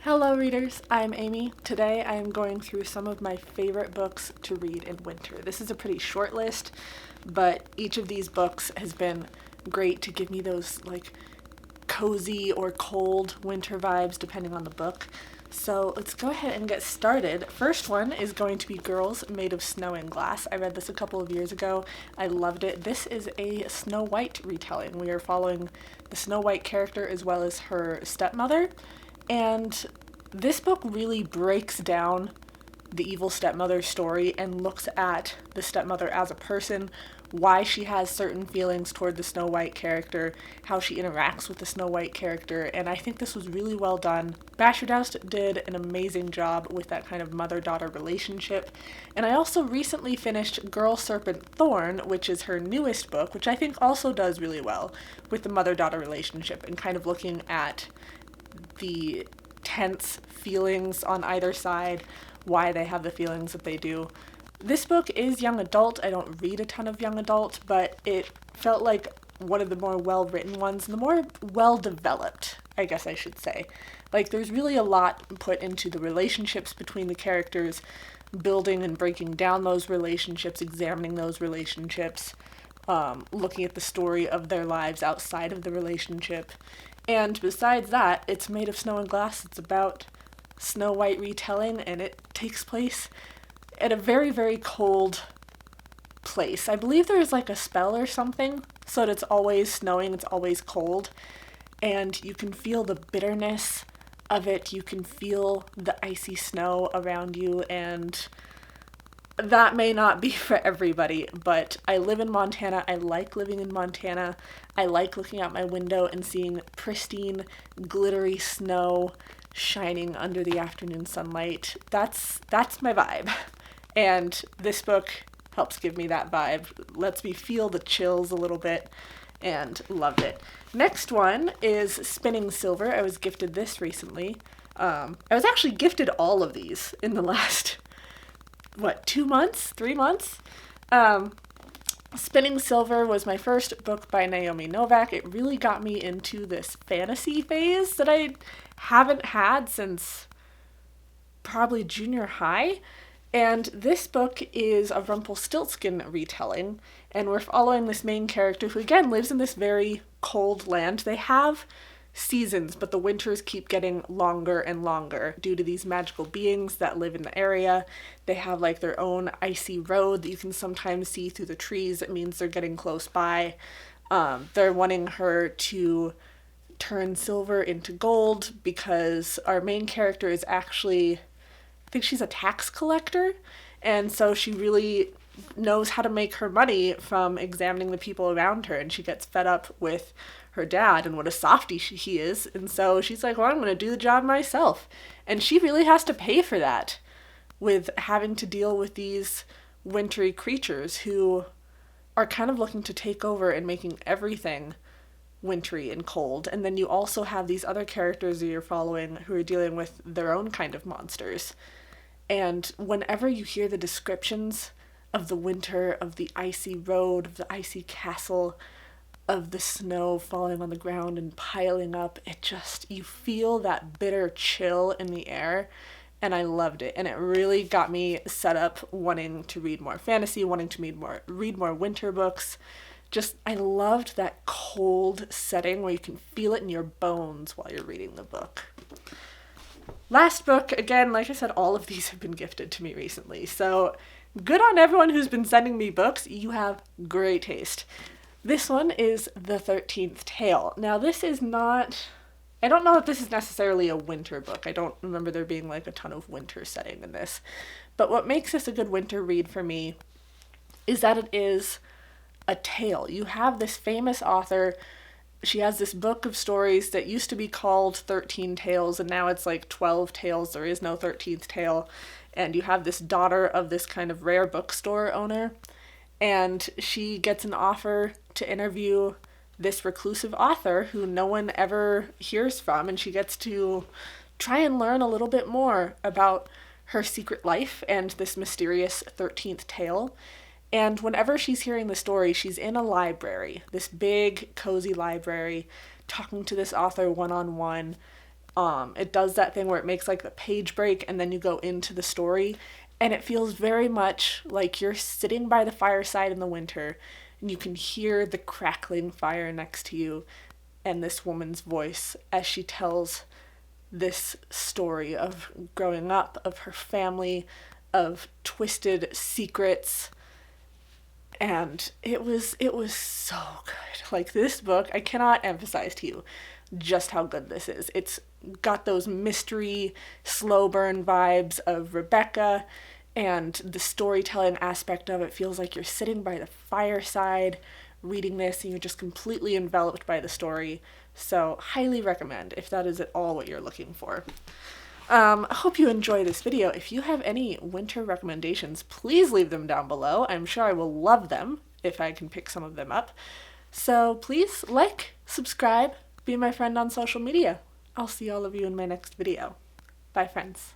Hello readers, I'm Amy. Today I am going through some of my favorite books to read in winter. This is a pretty short list, but each of these books has been great to give me those cozy or cold winter vibes depending on the book. So let's go ahead and get started. First one is going to be Girls Made of Snow and Glass. I read this a couple of years ago. I loved it. This is a Snow White retelling. We are following the Snow White character as well as her stepmother. And this book really breaks down the evil stepmother's story and looks at the stepmother as a person, why she has certain feelings toward the Snow White character, how she interacts with the Snow White character, and I think this was really well done. Bashirdoust did an amazing job with that kind of mother-daughter relationship. And I also recently finished Girl Serpent Thorn, which is her newest book, which I think also does really well with the mother-daughter relationship and kind of looking at the tense feelings on either side, why they have the feelings that they do. This book is young adult. I don't read a ton of young adult, but it felt like one of the more well-written ones, and the more well-developed, I guess I should say. There's really a lot put into the relationships between the characters, building and breaking down those relationships, examining those relationships, looking at the story of their lives outside of the relationship. And besides that, it's made of snow and glass. It's about Snow White retelling, and it takes place at a very, very cold place. I believe there's a spell or something, so that it's always snowing, it's always cold, and you can feel the bitterness of it. You can feel the icy snow around you, and that may not be for everybody, but I live in Montana. I like living in Montana. I like looking out my window and seeing pristine, glittery snow shining under the afternoon sunlight. That's my vibe. And this book helps give me that vibe, lets me feel the chills a little bit, and loved it. Next one is Spinning Silver. I was gifted this recently. I was actually gifted all of these in the last 2 months, 3 months. Spinning Silver was my first book by Naomi Novik. It really got me into this fantasy phase that I haven't had since probably junior high. And this book is a Rumpelstiltskin retelling, and we're following this main character who again lives in this very cold land. They have seasons, but the winters keep getting longer and longer due to these magical beings that live in the area. They have their own icy road that you can sometimes see through the trees. It means they're getting close by. They're wanting her to turn silver into gold because our main character is actually, I think she's a tax collector, and so she really knows how to make her money from examining the people around her, and she gets fed up with her dad and what a softie he is, and so she's like, well, I'm going to do the job myself. And she really has to pay for that with having to deal with these wintry creatures who are kind of looking to take over and making everything wintry and cold. And then you also have these other characters that you're following who are dealing with their own kind of monsters. And whenever you hear the descriptions of the winter, of the icy road, of the icy castle, of the snow falling on the ground and piling up, you feel that bitter chill in the air, and I loved it. And it really got me set up wanting to read more fantasy, wanting to read more winter books. I loved that cold setting where you can feel it in your bones while you're reading the book. Last book, again, like I said, all of these have been gifted to me recently, so good on everyone who's been sending me books. You have great taste. This one is The 13th Tale. Now, this is not, I don't know if this is necessarily a winter book. I don't remember there being a ton of winter setting in this. But what makes this a good winter read for me is that it is a tale. You have this famous author. She has this book of stories that used to be called 13 Tales, and now it's 12 Tales. There is no 13th Tale. And you have this daughter of this kind of rare bookstore owner, and she gets an offer to interview this reclusive author who no one ever hears from, and she gets to try and learn a little bit more about her secret life and this mysterious 13th tale. And whenever she's hearing the story, she's in a library, this big, cozy library, talking to this author one-on-one, It does that thing where it makes like the page break and then you go into the story, and it feels very much like you're sitting by the fireside in the winter and you can hear the crackling fire next to you and this woman's voice as she tells this story of growing up, of her family, of twisted secrets. And it was so good. Like, this book, I cannot emphasize to you just how good this is. It's got those mystery, slow burn vibes of Rebecca, and the storytelling aspect of it feels like you're sitting by the fireside reading this and you're just completely enveloped by the story. So highly recommend if that is at all what you're looking for. I hope you enjoy this video. If you have any winter recommendations, please leave them down below. I'm sure I will love them if I can pick some of them up. So please like, subscribe, be my friend on social media. I'll see all of you in my next video. Bye, friends.